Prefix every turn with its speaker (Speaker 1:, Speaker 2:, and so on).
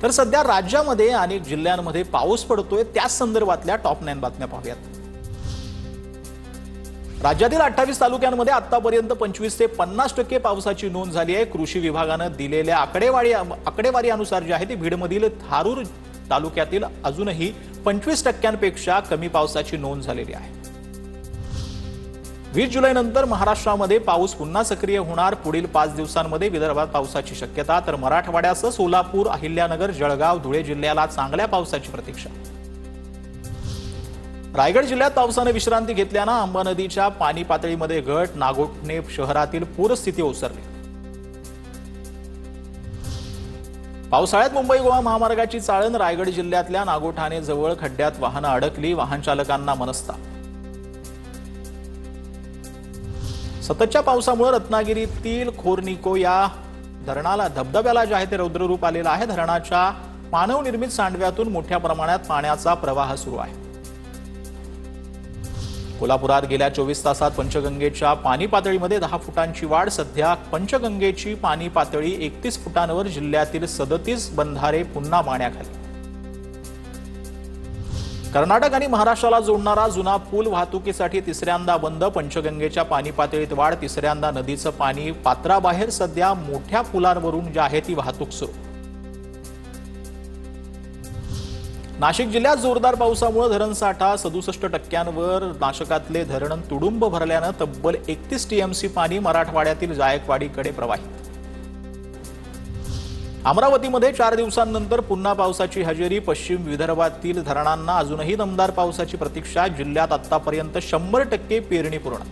Speaker 1: तर सध्या राज्यामध्ये अनेक जिल्ह्यांमध्ये पाऊस पडतोय, त्याच संदर्भातल्या टॉप 9 बातम्या पाहूयात। राज्यातील 28 तालुक्यांमध्ये आतापर्यंत 25 ते 50% पावसाची नोंद झाली आहे। कृषी विभागानं दिलेल्या आकडेवारीनुसार जे आहे ते बीडमधील थारूर तालुक्यातील अजूनही 25%पेक्षा कमी पावसाची नोंद झालेली आहे। 20 जुलैनंतर महाराष्ट्रामध्ये पाऊस पुन्हा सक्रिय होणार। पुढील 5 दिवसांमध्ये विदर्भात पावसाची शक्यता, तर मराठवाड्यासह सोलापूर, अहिल्यानगर, जळगाव, धुळे जिल्ह्याला चांगल्या पावसाची प्रतीक्षा। रायगड जिल्ह्यात पावसाने विश्रांती घेतल्याने आंबा नदीच्या पाणी पातळीमध्ये घट, नागोठणे शहरातील पूरस्थिती ओसरली। पावसाळ्यात मुंबई गोवा महामार्गाची चाळण, रायगड जिल्ह्यातल्या नागोठाणे जवळ खड्ड्यात वाहनं अडकली, वाहन चालकांना मनस्ताप। सततच्या पावसामुळे रत्नागिरीतील खोरनिको या धरणाला धबधब्याला जे आहे ते रौद्ररूप आलेलं आहे। धरणाच्या मानवनिर्मित सांडव्यातून मोठ्या प्रमाणात पाण्याचा प्रवाह सुरू आहे। कोल्हापुरात गेल्या 24 तासात पंचगंगेच्या पाणी पातळीमध्ये 10 फुटांची वाढ। सध्या पंचगंगेची पाणी पातळी 31 फुटांवर, जिल्ह्यातील 37 बंधारे पुन्हा पाण्याखाली। कर्नाटक आणि महाराष्ट्राला जोडणारा जुना पूल वाहतुकीसाठी तिसऱ्यांदा बंद। पंचगंगेच्या पाणी पातळीत वाढ, तिसऱ्यांदा नदीचं पाणी पात्राबाहेर। सध्या मोठ्या पुलांवरून जी आहे ती वाहतूक सुरू। नाशिक जिल्ह्यात जोरदार पावसामुळे धरणसाठा 67%वर, नाशकातले धरण तुडुंब भरल्यानं तब्बल 31 टीएमसी पाणी मराठवाड्यातील जायकवाडीकडे प्रवाहित। अमरावतीमध्ये 4 दिवसांनंतर पुन्हा पावसाची हजेरी। पश्चिम विदर्भातील धरणांना अजूनही दमदार पावसाची प्रतीक्षा। जिल्ह्यात आतापर्यंत 100% पेरणी पूर्ण।